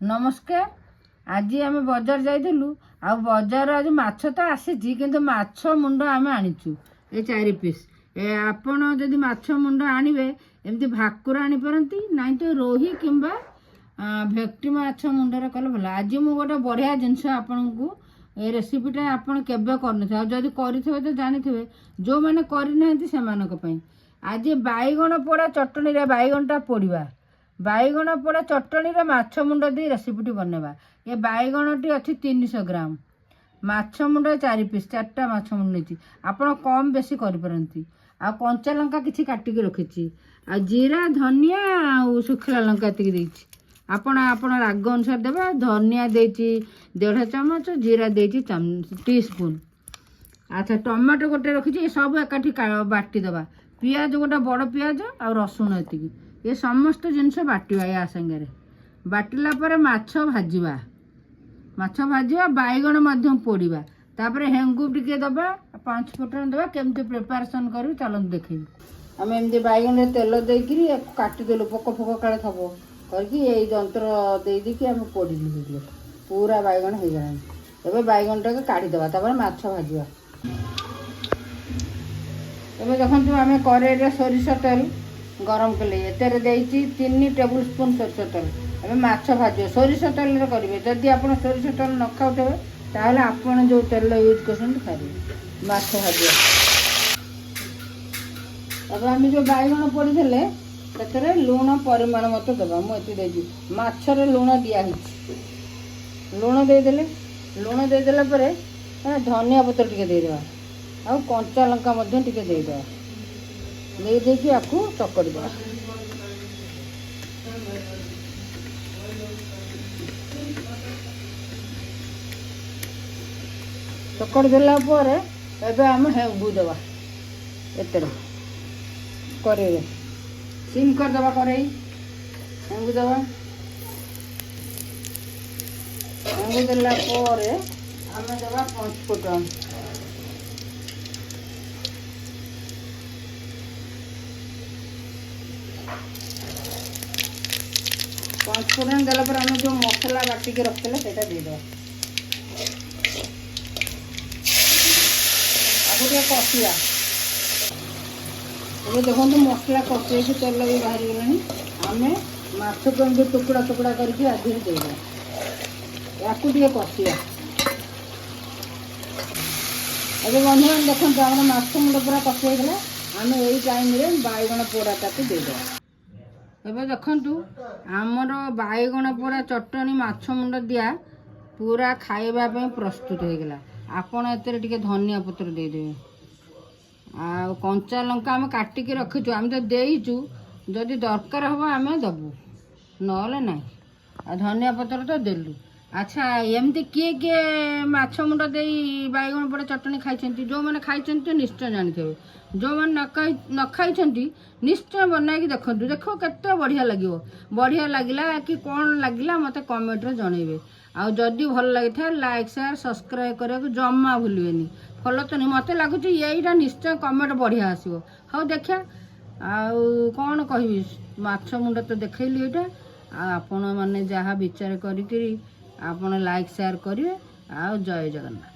नमस्कार। आज आम बजार जाइलु आ बजार आज माछ तो आसी किंतु माछ मुंड आम आनीचु ए 4 पीस। आपण जदि माछ मुंड आनिबे एमती भाकुर आनी परंती नहीं तो रोही किंबा भेक्टी माछ मुंडर कले भल। आज मु गोटे बढ़िया जिनस आपन को ए रेसिपीटा आपन केबे करनथे जदि करिथिबे तो जानिथिबे जो माने करि नाहंती सेमानक पई। आज बाईगण पोड़ा चटनी रे बाईगणटा पोड़िबा बाईगण पोड़ा चटनी रे माछ मुंड दे रेसिपीटी बनेबा। ये बाईगणटी अच्छी 300 ग्राम माछ मुंड 4 पीस 4टा माछ मुंड नहीं आपड़ कम बेसी करपारती। आ कंचा लंका किसी काटिक रखी आ जीरा धनिया आ सुखला लंका ये आपण आपण राग अनुसार देवा। धनिया देची 1.5 चामच जीरा देची टीस्पून। अच्छा टमाटो गोटे रखी सब एकाठी बाटी दबा। पियाज गोटे बड़ पियाज आ रसुण एति ये समस्त जिनस बाटिवा। या संगे बाटिला पर माछ भाजिबा बाईगण मध्यम पोड़िबा। तापर हेंगु टिके दबा 5 फुटन दबा। केमती प्रिपरेशन करू चलत देखी। आम एमती बाईगण तेल देकरी काटिदेलु पोक फोक काले थब करके ये जंत्र देदी आम पोड़ी पूरा बाईगण हो गला। एबे बाईगण टाके काढ़ीदबा तापर माछ भाजिबा। एबे देखंतु आम कड़ाई सोरिष तेल गरम कले एतेरे देइछि 3 टेबुल स्पून सोरिष तेल। एबे माछ भाजियो सोरिष तेल रे करिवे। जदि आपण सोरिष तेल न खाउतबे ताहले आपण जो तेल यूज करछन खाइबे। माछ भाजियो अब आम जो बाईगण पोड़ी देले तेरे लुण परिमाण मत दबा। मु एति देछि माछ रे लुण दिया हिछि। लुण दे देले लुण दे देला परे धनिया पत्र टिके दे देबा आ कंचा लंका मध्य टिके दे देबा। दे देखि आकु चकड़ी देबा। चकड़ी देला परे एबे हम हेंगु देबा। एतरे करे सिम कर दबा करेई हेंगु देबा। हेंगु देला परे हम देबा 5 फुटन। पाँचफोरन देला पर आम जो मसला बाटिक रखते से देदेवा। आगे कषिया ये देखो मसला कषे तेल भी बाहर गला। आम माछ को टुकड़ा टुकड़ा करके आधे देदेवा। या कषिया अभी बंधुबान देखते आम माछ मुंड पूरा कषि होगा। आम यही टाइम बाईगण पोड़ाटा देदेवा। एबे देखंतु आमर बाईगण पोड़ा चटनी माछ मुंड दिया पूरा खाइबा पे प्रस्तुत हो गला। आपण एतरे टिके धनिया पत्र दे देबे आ कंचा लंका आम काटिक रखिचु। आम तो देइचु जदि दरकार हो आम दबु नले ना। आ धनिया पत्र तो देलु। अच्छा एमती किए किए माछ मुंड दे बाईगण पोड़ा चटनी खाई जो मैंने खाई निश्चय जानते। जो मैंने न खाई निश्चय बनाई देखो देखो केते बढ़िया लगे। बढ़िया लगिला कि कौन लगिला मते कमेंट रे जनइबे। आ जदि भल लगी था लाइक शेयर सब्सक्राइब करने को जमा भूलबेनी। फॉलो तो नहीं मत लगुच यहीटा निश्चय कमेंट बढ़िया आसो। हाँ देखा कौन कहबी माछ मुंड तो देखली एटा। आपण मैंने जहाँ विचार करी आपण लाइक शेयर करेंगे। आ जय जगन्नाथ।